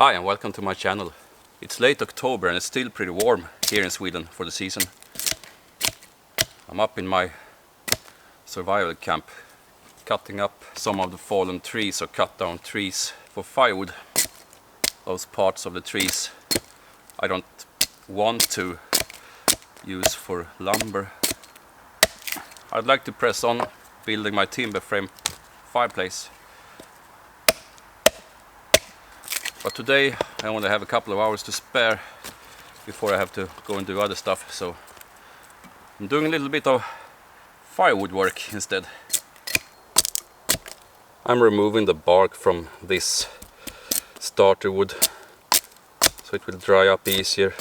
Hi and welcome to my channel. It's late October and it's still pretty warm here in Sweden for the season. I'm up in my survival camp cutting up some of the fallen trees or cut down trees for firewood. Those parts of the trees I don't want to use for lumber. I'd like to press on building my timber frame fireplace. But today I only have a couple of hours to spare before I have to go and do other stuff, so I'm doing a little bit of firewood work instead. I'm removing the bark from this starter wood so it will dry up easier,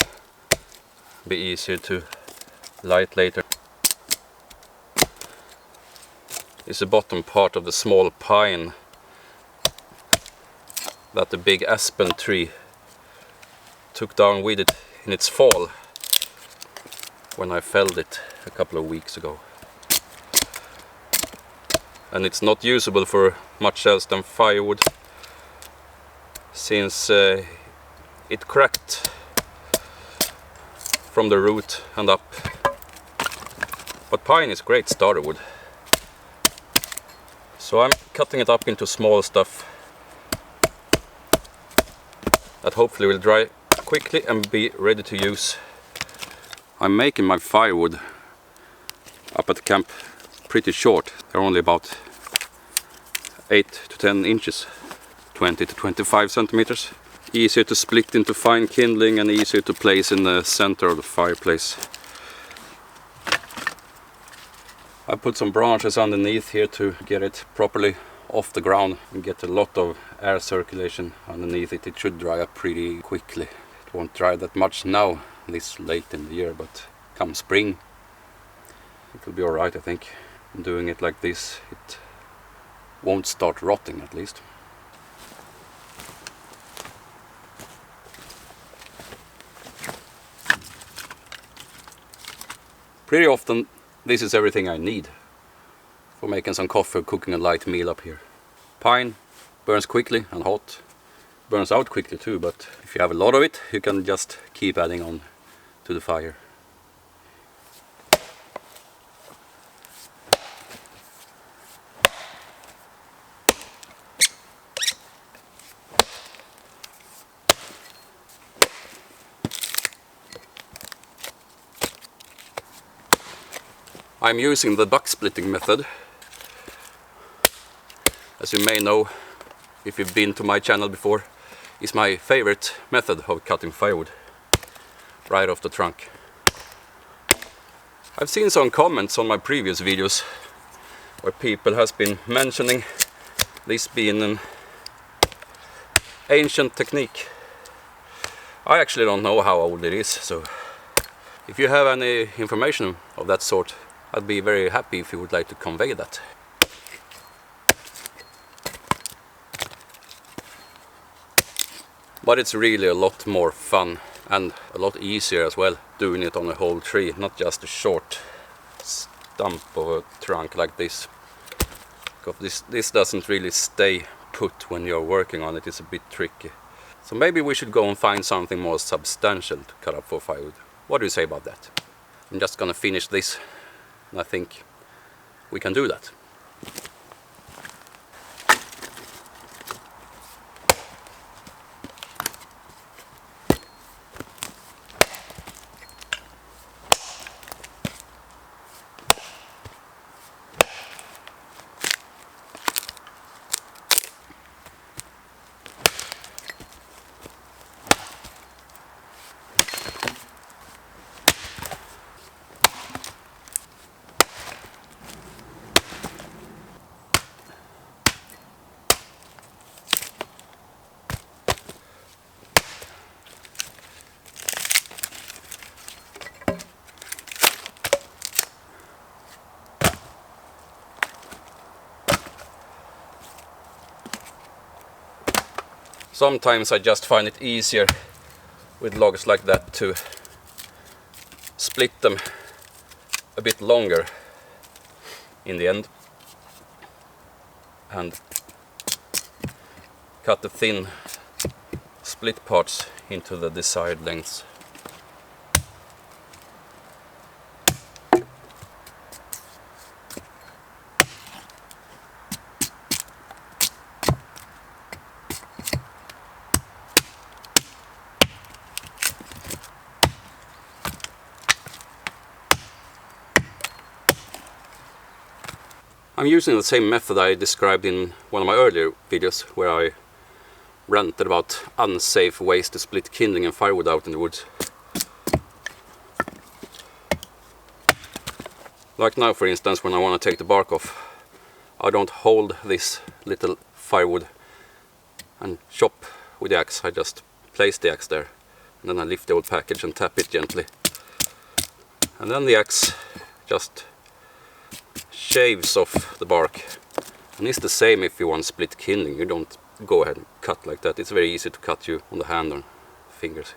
be easier to light later. This is the bottom part of the small pine that the big aspen tree took down with it in its fall when I felled it a couple of weeks ago. And it's not usable for much else than firewood, since it cracked from the root and up. But pine is great starter wood, so I'm cutting it up into small stuff that hopefully will dry quickly and be ready to use. I'm making my firewood up at the camp pretty short. They're only about 8 to 10 inches, 20 to 25 centimeters. Easier to split into fine kindling and easier to place in the center of the fireplace. I put some branches underneath here to get it properly off the ground and get a lot of air circulation underneath it. It should dry up pretty quickly. It won't dry that much now, this late in the year, but come spring it will be alright, I think. Doing it like this, it won't start rotting at least. Pretty often this is everything I need for making some coffee or cooking a light meal up here. Pine burns quickly and hot, burns out quickly too, but if you have a lot of it you can just keep adding on to the fire. I'm using the Bucksplitting method. As you may know, if you've been to my channel before, it's my favorite method of cutting firewood, right off the trunk. I've seen some comments on my previous videos where people has been mentioning this being an ancient technique. I actually don't know how old it is, so if you have any information of that sort, I'd be very happy if you would like to convey that. But it's really a lot more fun and a lot easier as well doing it on a whole tree, not just a short stump of a trunk like this. Because this doesn't really stay put when you're working on it, it's a bit tricky. So maybe we should go and find something more substantial to cut up for firewood. What do you say about that? I'm just gonna finish this and I think we can do that. Sometimes I just find it easier with logs like that to split them a bit longer in the end and cut the thin split parts into the desired lengths. I'm using the same method I described in one of my earlier videos, where I ranted about unsafe ways to split kindling and firewood out in the woods. Like now, for instance, when I want to take the bark off, I don't hold this little firewood and chop with the axe. I just place the axe there, and then I lift the old package and tap it gently. And then the axe just shaves off the bark. And it's the same if you want split kindling. You don't go ahead and cut like that. It's very easy to cut you on the hand or fingers.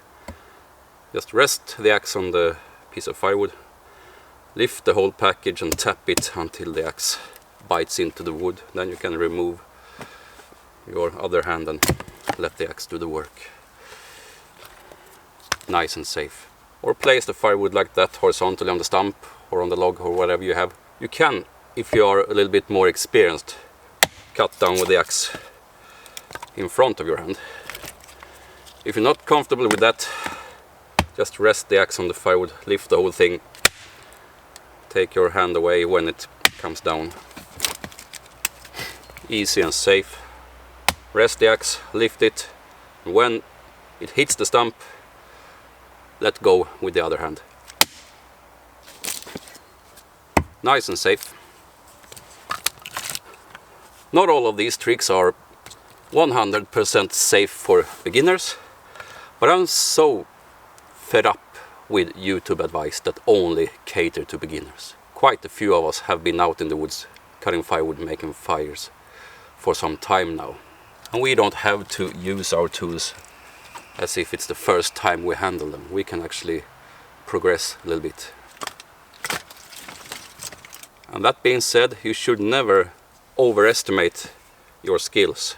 Just rest the axe on the piece of firewood, lift the whole package and tap it until the axe bites into the wood. Then you can remove your other hand and let the axe do the work. Nice and safe. Or place the firewood like that, horizontally on the stump or on the log or whatever you have. You can, if you are a little bit more experienced, cut down with the axe in front of your hand. If you're not comfortable with that, just rest the axe on the firewood, lift the whole thing, take your hand away when it comes down. Easy and safe. Rest the axe, lift it, and when it hits the stump, let go with the other hand. Nice and safe. Not all of these tricks are 100% safe for beginners, but I'm so fed up with YouTube advice that only cater to beginners. Quite a few of us have been out in the woods cutting firewood, making fires for some time now, and we don't have to use our tools as if it's the first time we handle them. We can actually progress a little bit. And that being said, you should never overestimate your skills.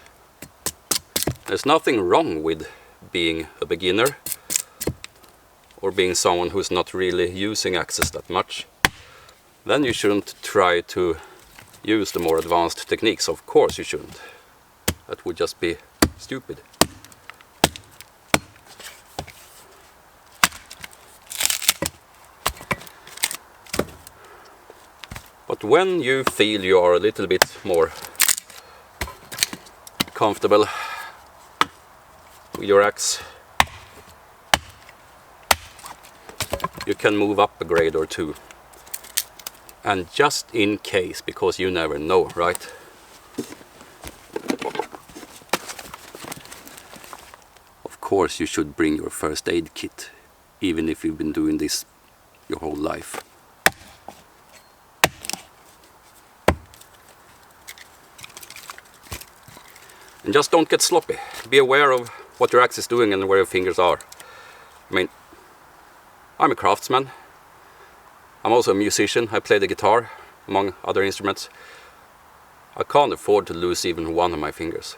There's nothing wrong with being a beginner or being someone who's not really using axes that much. Then you shouldn't try to use the more advanced techniques. Of course you shouldn't. That would just be stupid. But when you feel you are a little bit more comfortable with your axe, you can move up a grade or two. And just in case, because you never know, right? Of course you should bring your first aid kit, even if you've been doing this your whole life. And just don't get sloppy. Be aware of what your axe is doing and where your fingers are. I mean, I'm a craftsman. I'm also a musician. I play the guitar, among other instruments. I can't afford to lose even one of my fingers.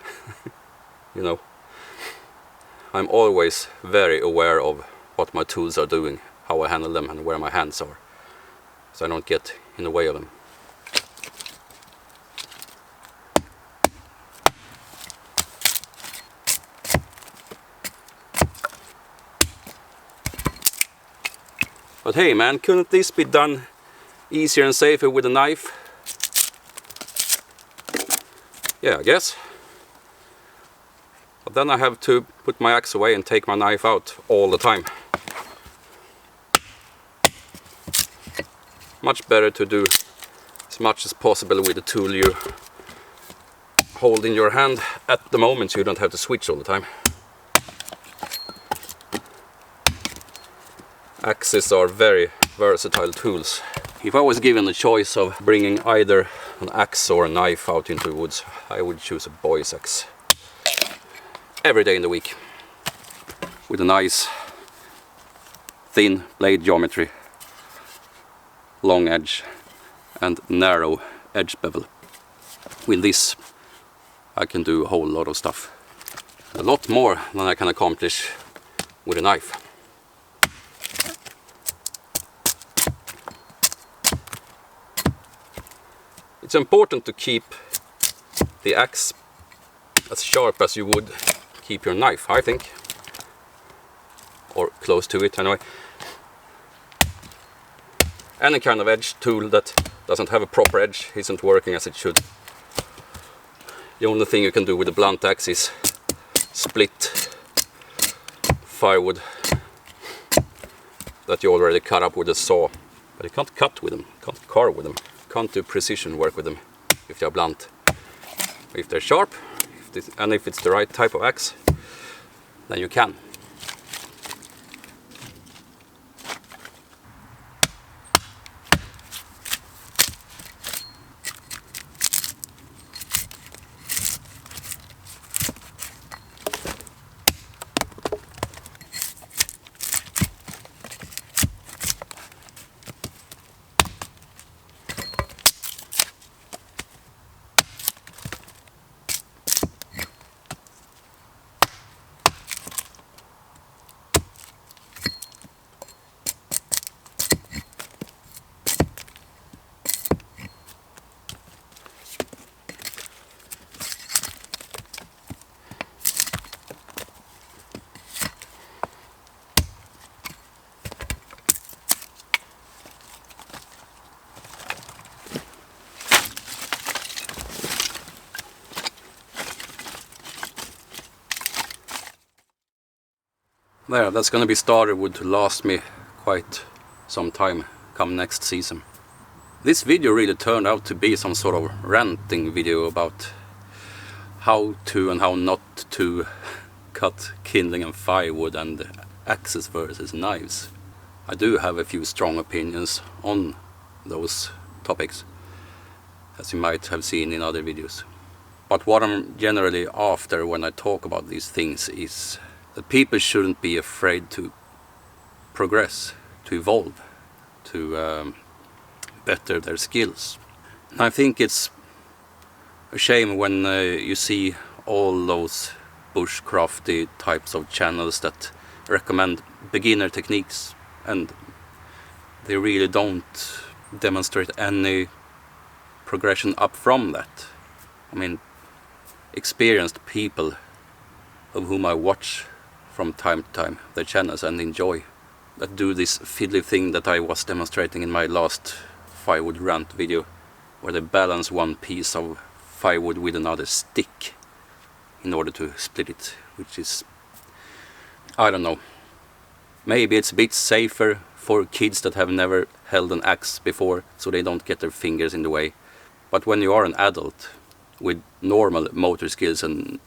You know, I'm always very aware of what my tools are doing, how I handle them, and where my hands are, so I don't get in the way of them. But hey man, couldn't this be done easier and safer with a knife? Yeah, I guess. But then I have to put my axe away and take my knife out all the time. Much better to do as much as possible with the tool you hold in your hand at the moment, so you don't have to switch all the time. Axes are very versatile tools. If I was given the choice of bringing either an axe or a knife out into the woods, I would choose a boy's axe. Every day in the week. With a nice thin blade geometry, long edge and narrow edge bevel. With this I can do a whole lot of stuff. a lot more than I can accomplish with a knife. It's important to keep the axe as sharp as you would keep your knife, I think. Or close to it anyway. Any kind of edge tool that doesn't have a proper edge isn't working as it should. The only thing you can do with a blunt axe is split firewood that you already cut up with a saw. But you can't cut with them, can't carve with them, can't do precision work with them if they're blunt. If they're sharp, and if it's the right type of axe, then you can. There, that's gonna be started wood to last me quite some time come next season. This video really turned out to be some sort of ranting video about how to and how not to cut kindling and firewood and axes versus knives. I do have a few strong opinions on those topics, as you might have seen in other videos. But what I'm generally after when I talk about these things is that people shouldn't be afraid to progress, to evolve, to better their skills. And I think it's a shame when you see all those bushcrafty types of channels that recommend beginner techniques and they really don't demonstrate any progression up from that. I mean, experienced people of whom I watch from time to time their channels and enjoy, that do this fiddly thing that I was demonstrating in my last firewood rant video, where they balance one piece of firewood with another stick in order to split it, which is, I don't know, maybe it's a bit safer for kids that have never held an axe before, so they don't get their fingers in the way. But when you are an adult with normal motor skills and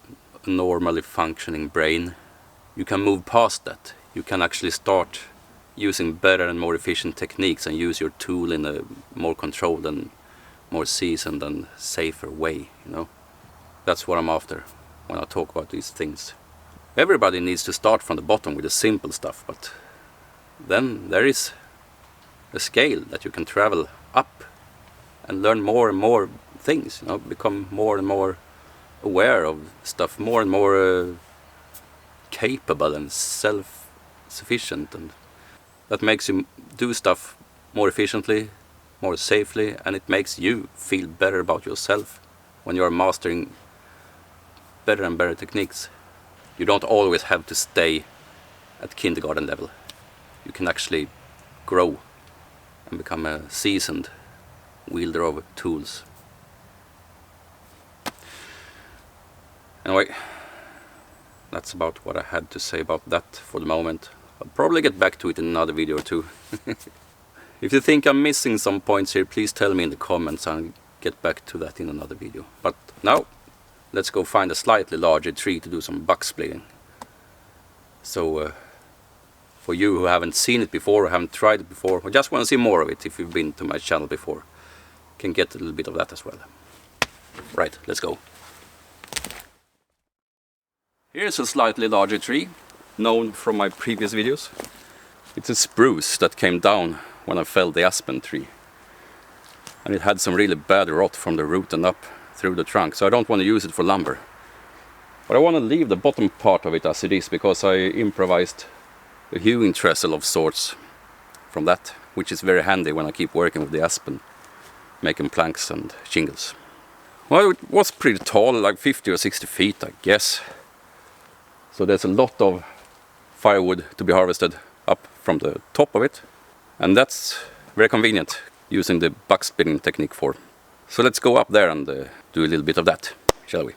a normally functioning brain, you can move past that. You can actually start using better and more efficient techniques and use your tool in a more controlled and more seasoned and safer way, you know. That's what I'm after when I talk about these things. Everybody needs to start from the bottom with the simple stuff, but then there is a scale that you can travel up and learn more and more things, you know, become more and more aware of stuff, more and more capable and self-sufficient, and that makes you do stuff more efficiently, more safely, and it makes you feel better about yourself when you are mastering better and better techniques. You don't always have to stay at kindergarten level. You can actually grow and become a seasoned wielder of tools. Anyway, that's about what I had to say about that for the moment. I'll probably get back to it in another video or two. If you think I'm missing some points here, please tell me in the comments and I'll get back to that in another video. But now, let's go find a slightly larger tree to do some bucksplitting. So, for you who haven't seen it before, or haven't tried it before, or just want to see more of it, if you've been to my channel before, you can get a little bit of that as well. Right, let's go. Here's a slightly larger tree, known from my previous videos. It's a spruce that came down when I felled the aspen tree. And it had some really bad rot from the root and up through the trunk, so I don't want to use it for lumber. But I want to leave the bottom part of it as it is, because I improvised a hewing trestle of sorts from that, which is very handy when I keep working with the aspen, making planks and shingles. Well, it was pretty tall, like 50 or 60 feet, I guess. So there's a lot of firewood to be harvested up from the top of it. And that's very convenient, using the bucksplitting technique for. So let's go up there and do a little bit of that, shall we?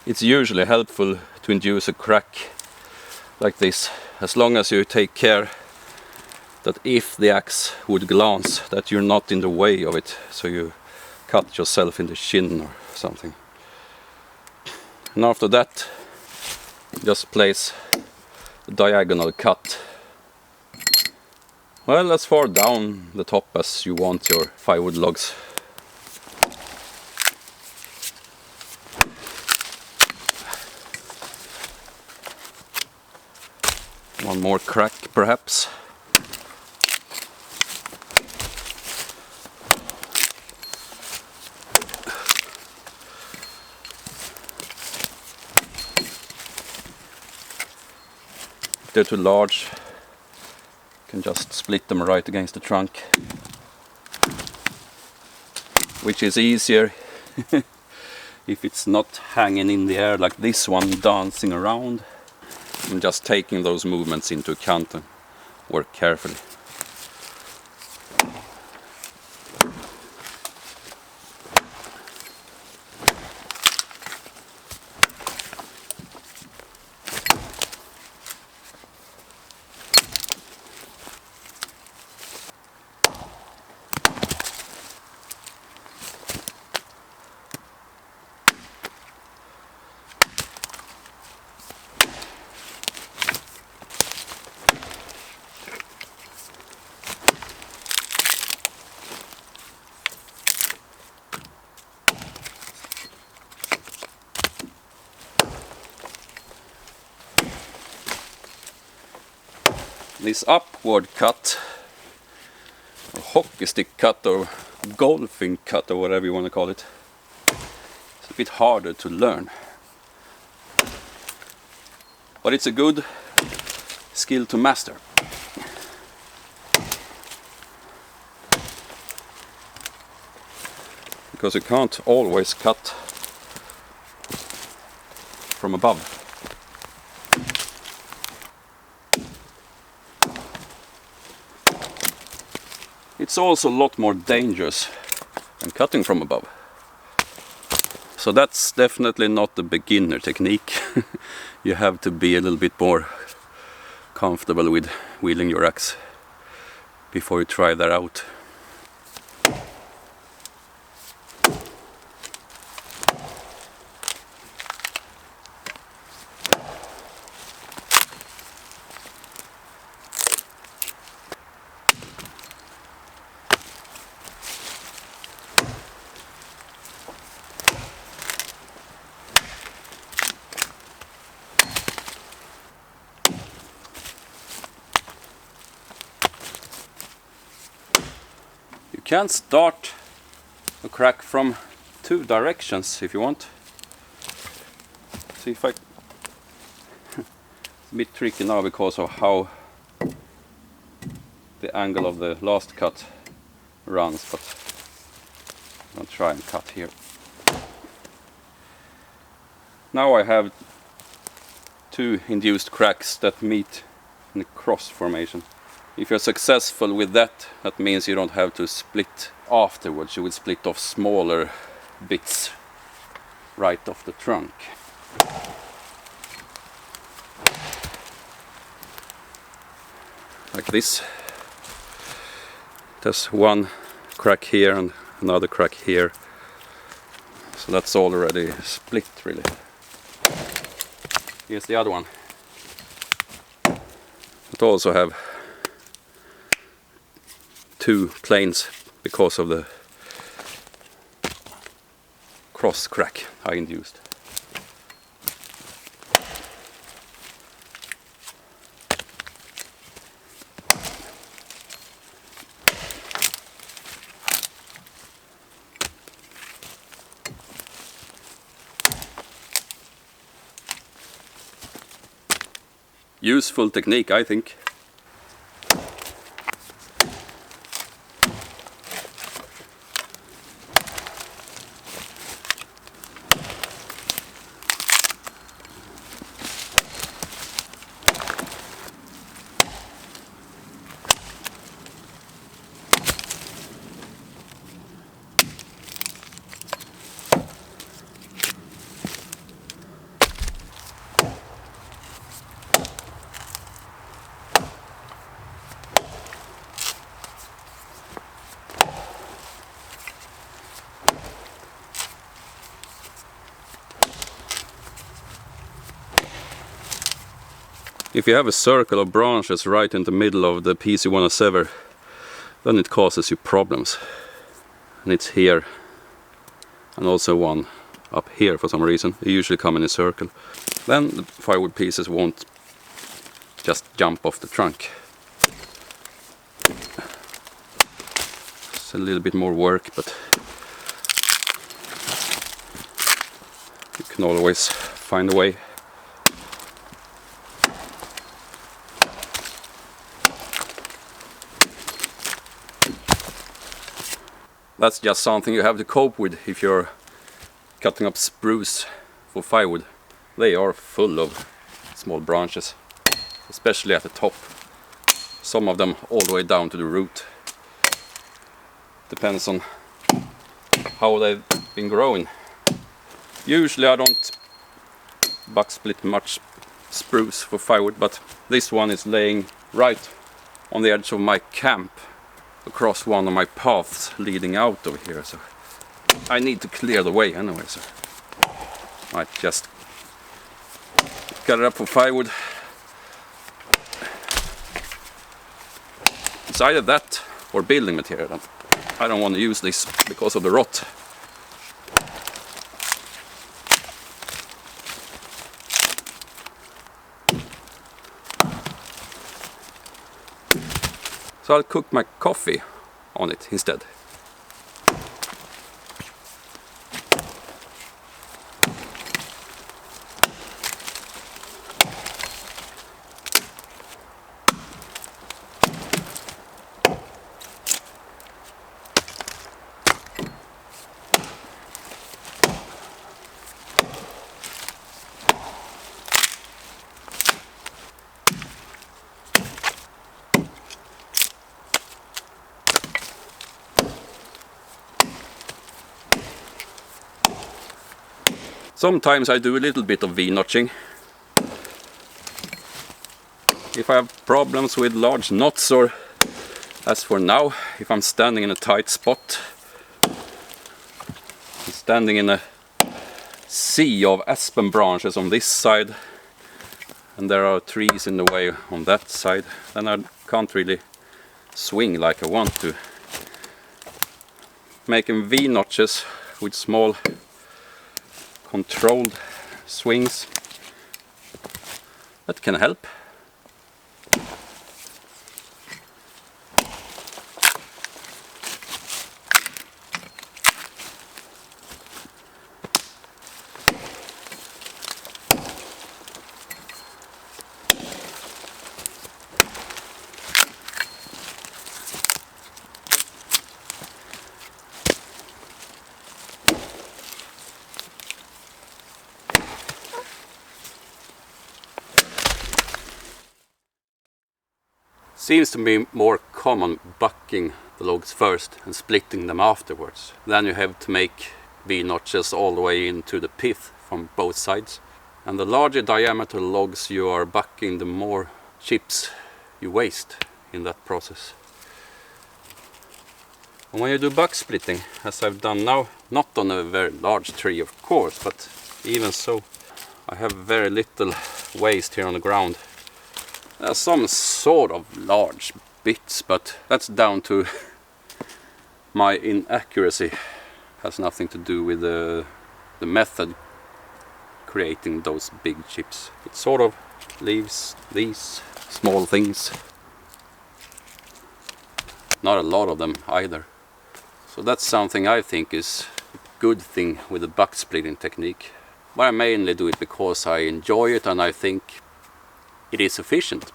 It's usually helpful to induce a crack like this, as long as you take care that if the axe would glance, that you're not in the way of it, so you cut yourself in the shin or something. And after that, just place a diagonal cut, well, as far down the top as you want your firewood logs. One more crack, perhaps. If they're too large, you can just split them right against the trunk, which is easier if it's not hanging in the air like this one, dancing around. And just taking those movements into account and work carefully. This upward cut, or hockey stick cut, or golfing cut, or whatever you want to call it, it's a bit harder to learn. But it's a good skill to master. Because you can't always cut from above. It's also a lot more dangerous than cutting from above. So that's definitely not the beginner technique. You have to be a little bit more comfortable with wielding your axe before you try that out. You can start a crack from two directions if you want. See if I... It's a bit tricky now because of how the angle of the last cut runs, but I'll try and cut here. Now I have two induced cracks that meet in a cross formation. If you're successful with that, that means you don't have to split afterwards. You will split off smaller bits right off the trunk. Like this. There's one crack here and another crack here. So that's already split really. Here's the other one. It also have two planes because of the cross crack I induced. Useful technique, I think. If you have a circle of branches right in the middle of the piece you want to sever, then it causes you problems. And it's here, and also one up here for some reason. They usually come in a circle. Then the firewood pieces won't just jump off the trunk. It's a little bit more work, but you can always find a way. That's just something you have to cope with if you're cutting up spruce for firewood. They are full of small branches, especially at the top. Some of them all the way down to the root. Depends on how they've been growing. Usually I don't bucksplit much spruce for firewood, but this one is laying right on the edge of my camp, across one of my paths leading out of here, so I need to clear the way anyway, so might just cut it up for firewood. It's either that or building material. I don't want to use this because of the rot. So I'll cook my coffee on it instead. Sometimes I do a little bit of V-notching. If I have problems with large knots, or as for now, if I'm standing in a tight spot, I'm standing in a sea of aspen branches on this side, and there are trees in the way on that side, then I can't really swing like I want to. Making V-notches with small controlled swings, that can help. Seems to be more common bucking the logs first and splitting them afterwards. Then you have to make V-notches all the way into the pith from both sides. And the larger diameter logs you are bucking, the more chips you waste in that process. And when you do buck splitting, as I've done now, not on a very large tree of course, but even so, I have very little waste here on the ground. There's some sort of large bits, but that's down to my inaccuracy. Has nothing to do with the method creating those big chips. It sort of leaves these small things. Not a lot of them either. So that's something I think is a good thing with the buck splitting technique. But I mainly do it because I enjoy it and I think it is efficient.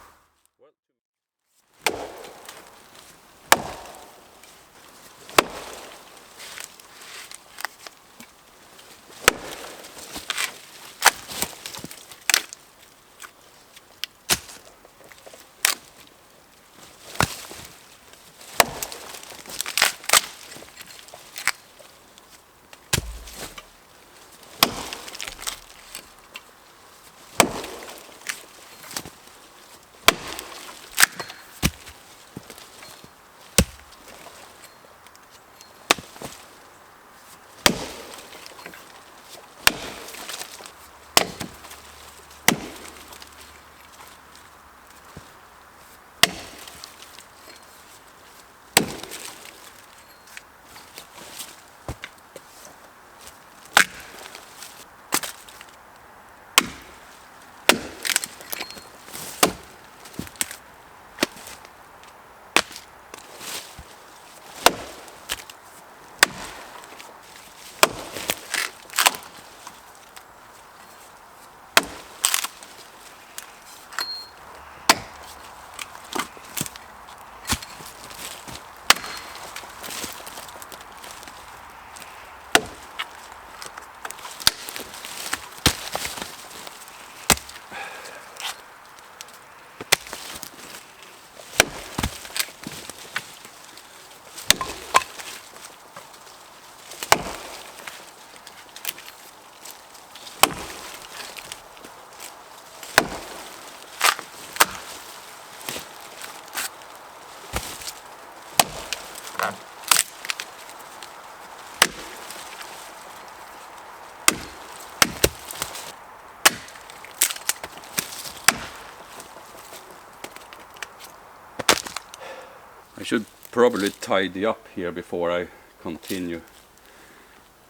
I should probably tidy up here before I continue.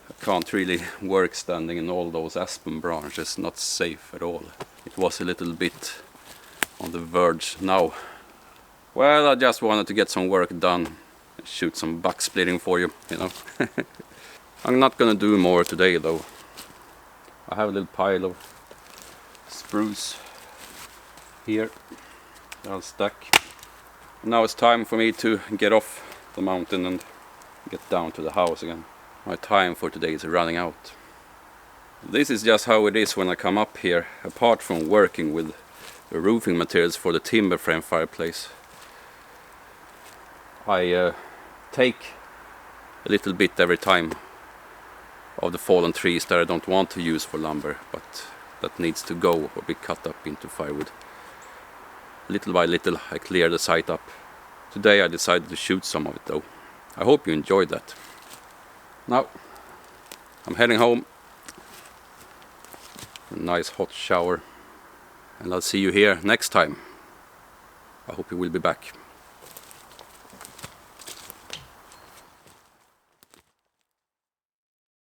I can't really work standing in all those aspen branches, not safe at all. It was a little bit on the verge now. Well, I just wanted to get some work done, shoot some buck splitting for you, you know. I'm not gonna do more today though. I have a little pile of spruce here. I'll stack. Now it's time for me to get off the mountain and get down to the house again. My time for today is running out. This is just how it is when I come up here, apart from working with the roofing materials for the timber frame fireplace. I take a little bit every time of the fallen trees that I don't want to use for lumber, but that needs to go or be cut up into firewood. Little by little I clear the site up. Today I decided to shoot some of it though. I hope you enjoyed that. Now I'm heading home. A nice hot shower. And I'll see you here next time. I hope you will be back.